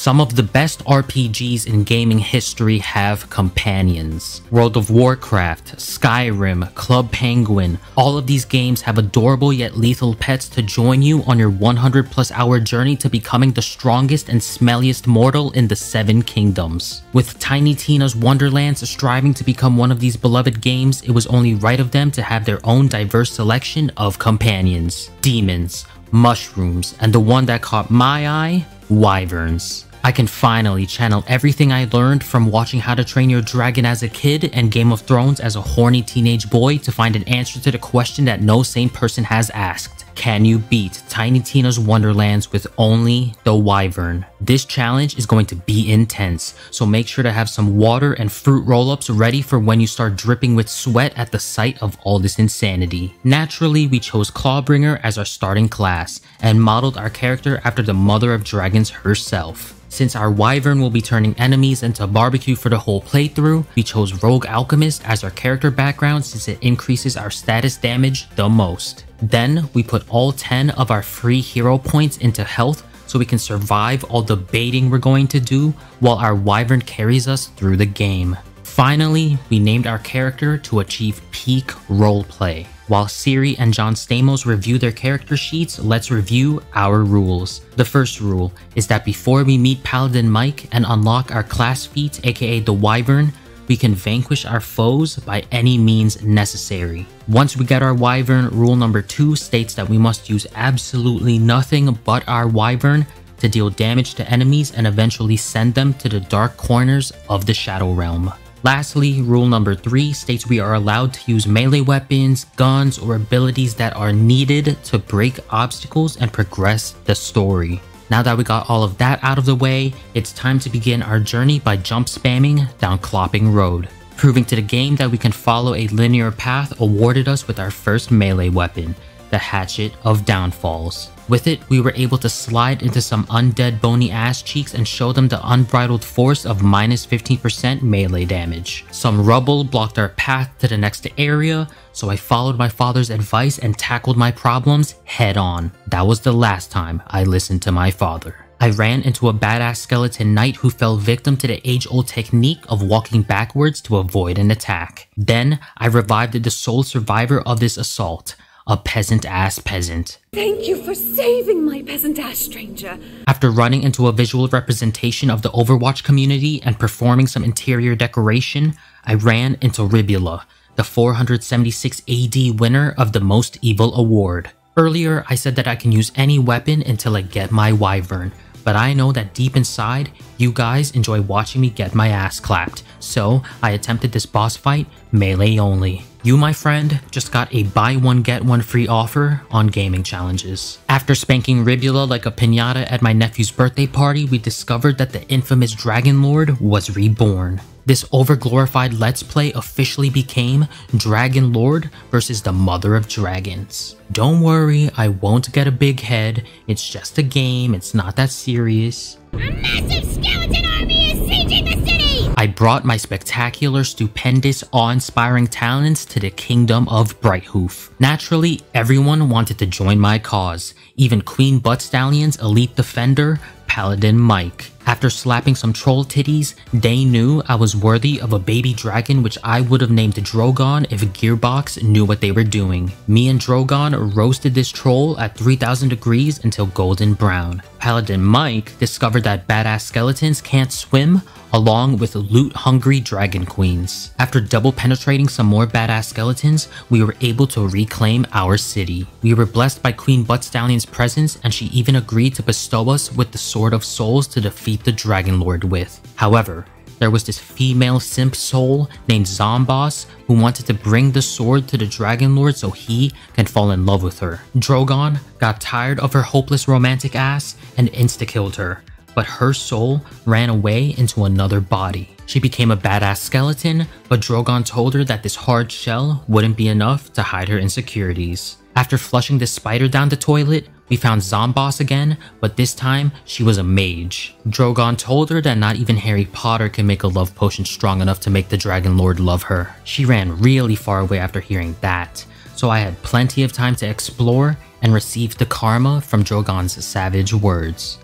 Some of the best RPGs in gaming history have companions. World of Warcraft, Skyrim, Club Penguin, all of these games have adorable yet lethal pets to join you on your 100+ hour journey to becoming the strongest and smelliest mortal in the 7 kingdoms. With Tiny Tina's Wonderlands striving to become one of these beloved games, it was only right of them to have their own diverse selection of companions. Demons, mushrooms, and the one that caught my eye, wyverns. I can finally channel everything I learned from watching How to Train Your Dragon as a kid and Game of Thrones as a horny teenage boy to find an answer to the question that no sane person has asked. Can you beat Tiny Tina's Wonderlands with only the wyvern? This challenge is going to be intense, so make sure to have some water and fruit roll-ups ready for when you start dripping with sweat at the sight of all this insanity. Naturally, we chose Clawbringer as our starting class, and modeled our character after the Mother of Dragons herself. Since our wyvern will be turning enemies into barbecue for the whole playthrough, we chose Rogue Alchemist as our character background since it increases our status damage the most. Then, we put all 10 of our free hero points into health so we can survive all the baiting we're going to do while our wyvern carries us through the game. Finally, we named our character to achieve peak roleplay. While Siri and John Stamos review their character sheets, let's review our rules. The first rule is that before we meet Paladin Mike and unlock our class feat, aka the wyvern, we can vanquish our foes by any means necessary. Once we get our wyvern, rule number 2 states that we must use absolutely nothing but our wyvern to deal damage to enemies and eventually send them to the dark corners of the Shadow Realm. Lastly, rule number 3 states we are allowed to use melee weapons, guns, or abilities that are needed to break obstacles and progress the story. Now that we got all of that out of the way, it's time to begin our journey by jump spamming down Clopping Road, proving to the game that we can follow a linear path awarded us with our first melee weapon, the Hatchet of Downfalls. With it, we were able to slide into some undead bony ass cheeks and show them the unbridled force of minus 15% melee damage. Some rubble blocked our path to the next area, so I followed my father's advice and tackled my problems head on. That was the last time I listened to my father. I ran into a badass skeleton knight who fell victim to the age-old technique of walking backwards to avoid an attack. Then, I revived the sole survivor of this assault, a peasant-ass peasant. Thank you for saving my peasant-ass stranger. After running into a visual representation of the Overwatch community and performing some interior decoration, I ran into Ribula, the 476 AD winner of the Most Evil Award. Earlier, I said that I can use any weapon until I get my wyvern, but I know that deep inside, you guys enjoy watching me get my ass clapped, so I attempted this boss fight melee only. You, my friend, just got a buy one get one free offer on gaming challenges. After spanking Ribula like a piñata at my nephew's birthday party, we discovered that the infamous Dragon Lord was reborn. This overglorified Let's Play officially became Dragon Lord versus the Mother of Dragons. Don't worry, I won't get a big head, it's just a game, it's not that serious. A massive skeleton army is sieging the city! I brought my spectacular, stupendous, awe-inspiring talents to the kingdom of Brighthoof. Naturally, everyone wanted to join my cause, even Queen Buttstallions' elite defender, Paladin Mike. After slapping some troll titties, they knew I was worthy of a baby dragon which I would have named Drogon if Gearbox knew what they were doing. Me and Drogon roasted this troll at 3000 degrees until golden brown. Paladin Mike discovered that badass skeletons can't swim, along with loot-hungry dragon queens. After double penetrating some more badass skeletons, we were able to reclaim our city. We were blessed by Queen Buttstallions' presence, and she even agreed to bestow us with the Sword of Souls to defeat the Dragon Lord with. However, there was this female simp soul named Zomboss who wanted to bring the sword to the Dragon Lord so he can fall in love with her. Drogon got tired of her hopeless romantic ass and insta-killed her, but her soul ran away into another body. She became a badass skeleton, but Drogon told her that this hard shell wouldn't be enough to hide her insecurities. After flushing the spider down the toilet, we found Zomboss again, but this time she was a mage. Drogon told her that not even Harry Potter can make a love potion strong enough to make the Dragon Lord love her. She ran really far away after hearing that, so I had plenty of time to explore and receive the karma from Drogon's savage words.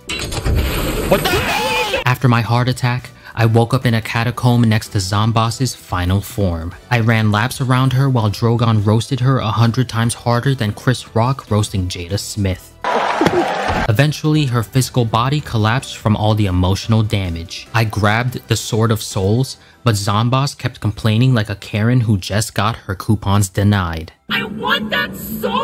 What the hell? After my heart attack, I woke up in a catacomb next to Zomboss's final form. I ran laps around her while Drogon roasted her 100 times harder than Chris Rock roasting Jada Smith. Eventually, her physical body collapsed from all the emotional damage. I grabbed the Sword of Souls, but Zomboss kept complaining like a Karen who just got her coupons denied. I want that sword!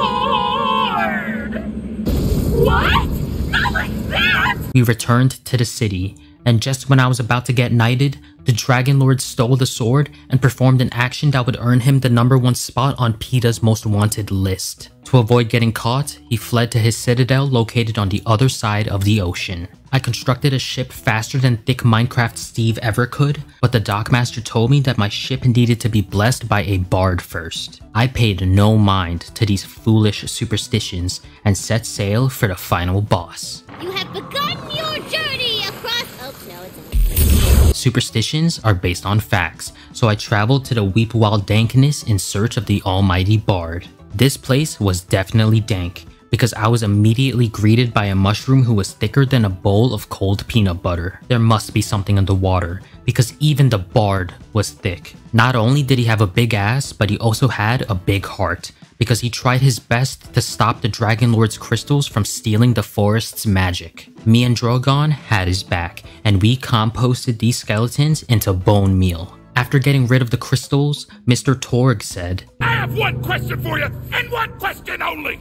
What? Not like that! We returned to the city, and just when I was about to get knighted, the Dragon Lord stole the sword and performed an action that would earn him the #1 spot on PETA's most wanted list. To avoid getting caught, he fled to his citadel located on the other side of the ocean. I constructed a ship faster than Thick Minecraft Steve ever could, but the dockmaster told me that my ship needed to be blessed by a bard first. I paid no mind to these foolish superstitions and set sail for the final boss. You have begun your journey across... Oh, no, it's... Superstitions are based on facts, so I traveled to the Weepwall Dankness in search of the almighty bard. This place was definitely dank, because I was immediately greeted by a mushroom who was thicker than a bowl of cold peanut butter. There must be something in the water, because even the bard was thick. Not only did he have a big ass, but he also had a big heart, because he tried his best to stop the Dragon Lord's crystals from stealing the forest's magic. Me and Drogon had his back, and we composted these skeletons into bone meal. After getting rid of the crystals, Mr. Torg said, I have one question for you, and one question only!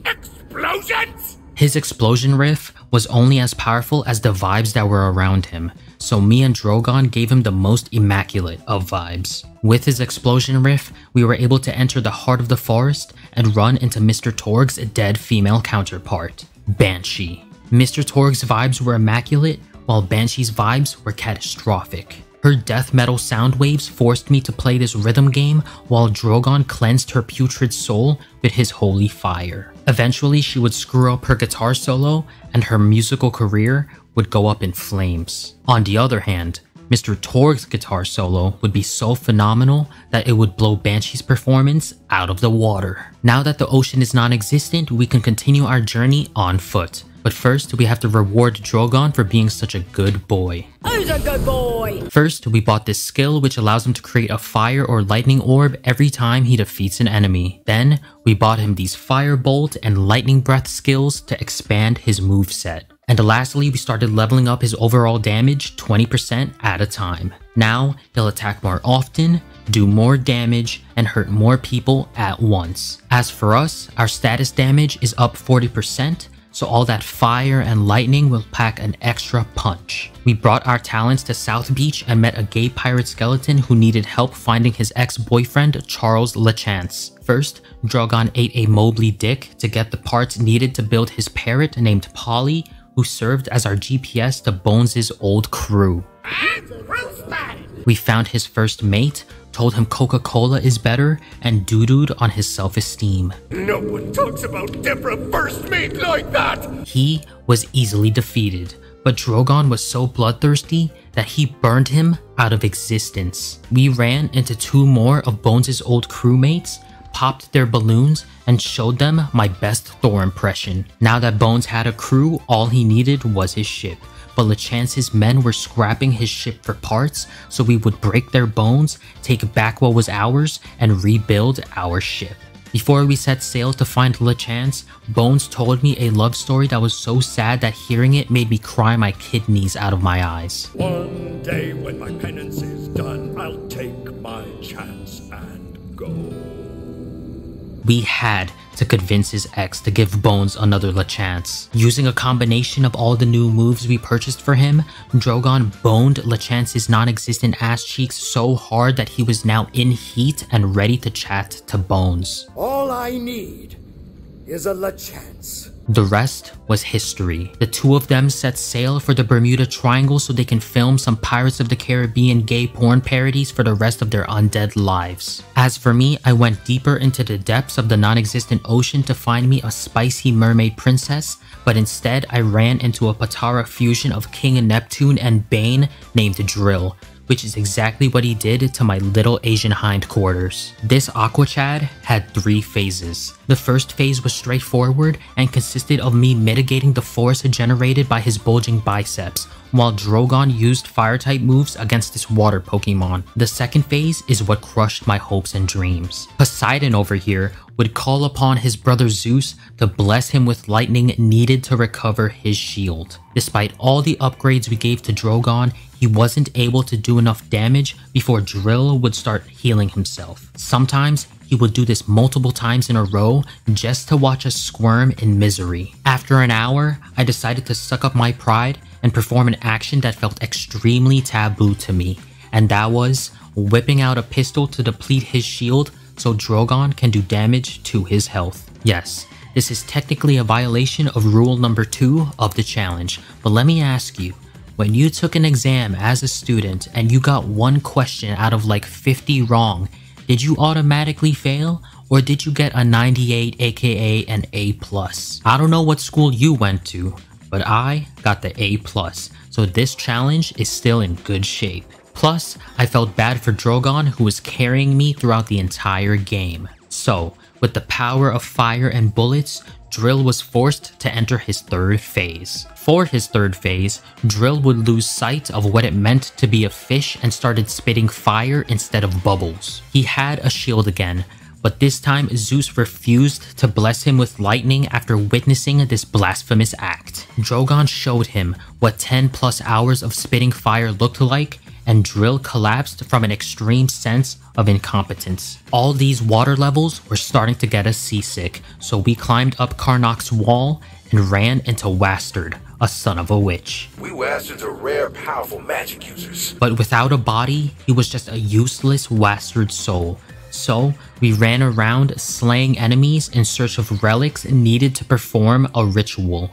Explosions? His explosion riff was only as powerful as the vibes that were around him, so me and Drogon gave him the most immaculate of vibes. With his explosion riff, we were able to enter the heart of the forest and run into Mr. Torg's dead female counterpart, Banshee. Mr. Torg's vibes were immaculate, while Banshee's vibes were catastrophic. Her death metal sound waves forced me to play this rhythm game while Drogon cleansed her putrid soul with his holy fire. Eventually, she would screw up her guitar solo and her musical career would go up in flames. On the other hand, Mr. Torg's guitar solo would be so phenomenal that it would blow Banshee's performance out of the water. Now that the ocean is non-existent, we can continue our journey on foot. But first, we have to reward Drogon for being such a good boy. Who's a good boy? First, we bought this skill which allows him to create a fire or lightning orb every time he defeats an enemy. Then, we bought him these firebolt and lightning breath skills to expand his moveset. And lastly, we started leveling up his overall damage 20% at a time. Now, he'll attack more often, do more damage, and hurt more people at once. As for us, our status damage is up 40%, so all that fire and lightning will pack an extra punch. We brought our talents to South Beach and met a gay pirate skeleton who needed help finding his ex-boyfriend Charles LeChance. First, Drogon ate a Mobley dick to get the parts needed to build his parrot named Polly, who served as our GPS to Bones' old crew. We found his first mate, told him Coca-Cola is better, and doo-dooed on his self-esteem. No one talks about Deborah first mate like that! He was easily defeated, but Drogon was so bloodthirsty that he burned him out of existence. We ran into 2 more of Bones' old crewmates, popped their balloons, and showed them my best Thor impression. Now that Bones had a crew, all he needed was his ship. But LeChance's men were scrapping his ship for parts, so we would break their bones, take back what was ours, and rebuild our ship. Before we set sail to find LeChance, Bones told me a love story that was so sad that hearing it made me cry my kidneys out of my eyes. One day when my penance is done, I'll take my chance and go. We had to convince his ex to give Bones another LeChance. Using a combination of all the new moves we purchased for him, Drogon boned LeChance's non-existent ass cheeks so hard that he was now in heat and ready to chat to Bones. All I need is a LeChance. The rest was history. The 2 of them set sail for the Bermuda Triangle so they can film some Pirates of the Caribbean gay porn parodies for the rest of their undead lives. As for me, I went deeper into the depths of the non-existent ocean to find me a spicy mermaid princess, but instead I ran into a Patara fusion of King Neptune and Bane named Drill, which is exactly what he did to my little Asian hindquarters. This Aqua Chad had 3 phases. The first phase was straightforward and consisted of me mitigating the force generated by his bulging biceps, while Drogon used fire-type moves against this water Pokemon. The second phase is what crushed my hopes and dreams. Poseidon over here would call upon his brother Zeus to bless him with lightning needed to recover his shield. Despite all the upgrades we gave to Drogon, he wasn't able to do enough damage before Drill would start healing himself. Sometimes he would do this multiple times in a row just to watch us squirm in misery. After an hour, I decided to suck up my pride and perform an action that felt extremely taboo to me, and that was whipping out a pistol to deplete his shield so Drogon can do damage to his health. Yes, this is technically a violation of rule number 2 of the challenge, but let me ask you, when you took an exam as a student and you got one question out of like 50 wrong, did you automatically fail? Or did you get a 98 aka an A+? I don't know what school you went to, but I got the A+, so this challenge is still in good shape. Plus, I felt bad for Drogon who was carrying me throughout the entire game. So, with the power of fire and bullets, Drill was forced to enter his 3rd phase. For his 3rd phase, Drill would lose sight of what it meant to be a fish and started spitting fire instead of bubbles. He had a shield again, but this time Zeus refused to bless him with lightning after witnessing this blasphemous act. Drogon showed him what 10+ hours of spitting fire looked like, and Drill collapsed from an extreme sense of incompetence. All these water levels were starting to get us seasick, so we climbed up Karnak's wall and ran into Wastard, a son of a witch. We Wastards are rare, powerful magic users. But without a body, he was just a useless Wastard soul. So, we ran around slaying enemies in search of relics needed to perform a ritual.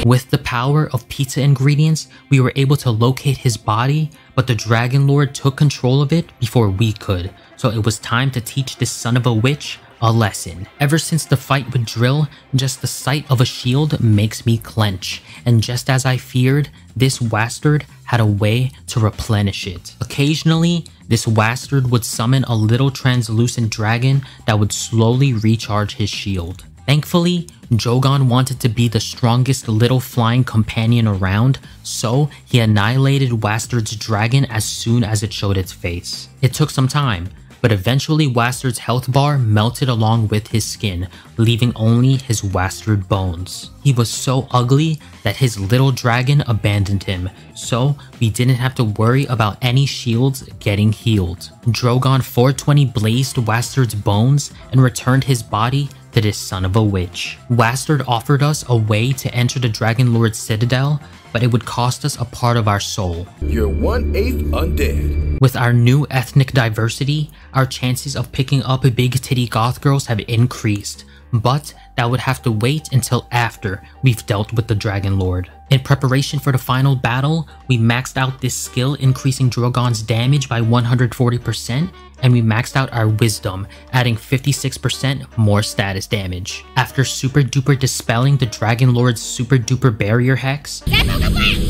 With the power of pizza ingredients, we were able to locate his body, but the Dragon Lord took control of it before we could, so it was time to teach this son of a witch a lesson. Ever since the fight with Drill, just the sight of a shield makes me clench, and just as I feared, this Wastard had a way to replenish it. Occasionally, this Wastard would summon a little translucent dragon that would slowly recharge his shield. Thankfully, Drogon wanted to be the strongest little flying companion around, so he annihilated Wastard's dragon as soon as it showed its face. It took some time, but eventually Wastard's health bar melted along with his skin, leaving only his Wastard bones. He was so ugly that his little dragon abandoned him, so we didn't have to worry about any shields getting healed. Drogon 420 blazed Wastard's bones and returned his body to this son of a witch. Wastard offered us a way to enter the Dragon Lord's citadel, but it would cost us a part of our soul. You're 1/8 undead. With our new ethnic diversity, our chances of picking up big titty goth girls have increased, but that would have to wait until after we've dealt with the Dragon Lord. In preparation for the final battle, we maxed out this skill, increasing Drogon's damage by 140%, and we maxed out our wisdom, adding 56% more status damage. After super duper dispelling the Dragon Lord's super duper barrier hex,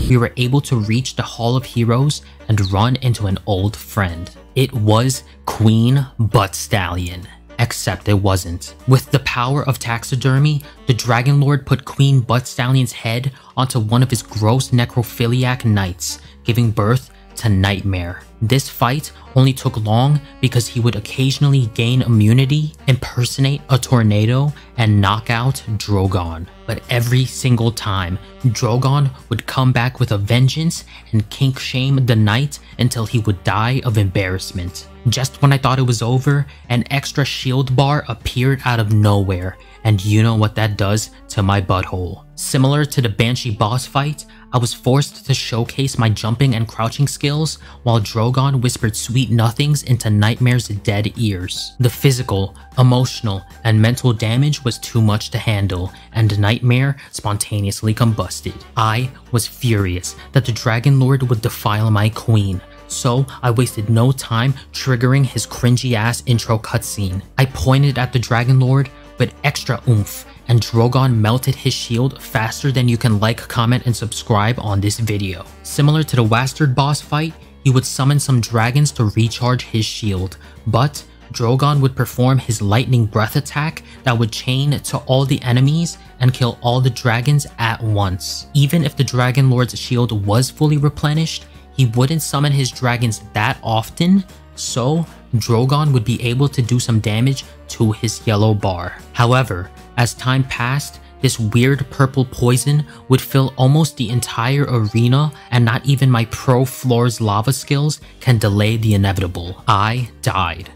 we were able to reach the Hall of Heroes and run into an old friend. It was Queen Butt Stallion. Except it wasn't. With the power of taxidermy, the Dragon Lord put Queen Butt Stallion's head onto one of his gross necrophiliac knights, giving birth to Nightmare. This fight only took long because he would occasionally gain immunity, impersonate a tornado, and knock out Drogon. But every single time, Drogon would come back with a vengeance and kink shame the knight until he would die of embarrassment. Just when I thought it was over, an extra shield bar appeared out of nowhere, and you know what that does to my butthole. Similar to the Banshee boss fight, I was forced to showcase my jumping and crouching skills while Drogon whispered sweet nothings into Nightmare's dead ears. The physical, emotional, and mental damage was too much to handle, and Nightmare spontaneously combusted. I was furious that the Dragon Lord would defile my queen, so I wasted no time triggering his cringy ass intro cutscene. I pointed at the Dragon Lord, but extra oomph, and Drogon melted his shield faster than you can like, comment, and subscribe on this video. Similar to the Wastard boss fight, he would summon some dragons to recharge his shield, but Drogon would perform his lightning breath attack that would chain to all the enemies and kill all the dragons at once. Even if the Dragon Lord's shield was fully replenished, he wouldn't summon his dragons that often, so Drogon would be able to do some damage to his yellow bar. However, as time passed, this weird purple poison would fill almost the entire arena, and not even my pro floors lava skills can delay the inevitable. I died.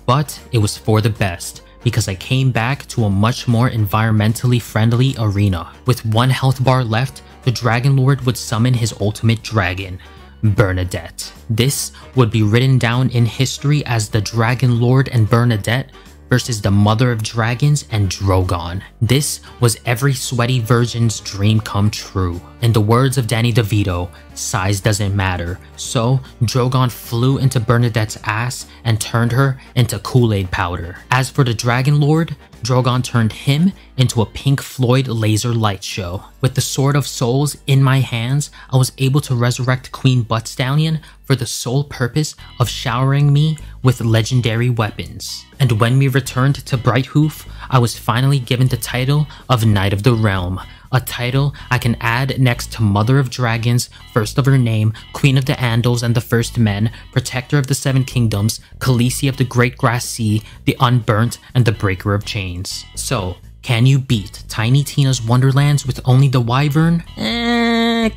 But it was for the best, because I came back to a much more environmentally friendly arena. With 1 health bar left, the Dragon Lord would summon his ultimate dragon, Bernadette. This would be written down in history as the Dragon Lord and Bernadette versus the Mother of Dragons and Drogon. This was every sweaty virgin's dream come true. In the words of Danny DeVito, size doesn't matter, so Drogon flew into Bernadette's ass and turned her into Kool-Aid powder. As for the Dragon Lord, Drogon turned him into a Pink Floyd laser light show. With the Sword of Souls in my hands, I was able to resurrect Queen Buttstallion for the sole purpose of showering me with legendary weapons. And when we returned to Brighthoof, I was finally given the title of Knight of the Realm, a title I can add next to Mother of Dragons, First of her name, Queen of the Andals and the First Men, Protector of the Seven Kingdoms, Khaleesi of the Great Grass Sea, the Unburnt, and the Breaker of Chains. So, can you beat Tiny Tina's Wonderlands with only the Wyvern?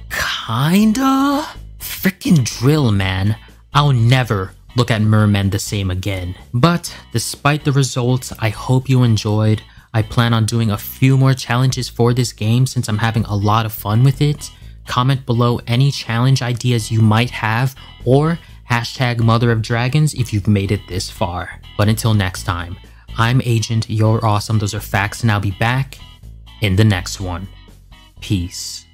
Kinda? Frickin' drill, man. I'll never look at Mermen the same again. But despite the results, I hope you enjoyed. I plan on doing a few more challenges for this game since I'm having a lot of fun with it. Comment below any challenge ideas you might have, or hashtag Mother of Dragons if you've made it this far. But until next time, I'm Agent, you're awesome, those are facts, and I'll be back in the next one. Peace.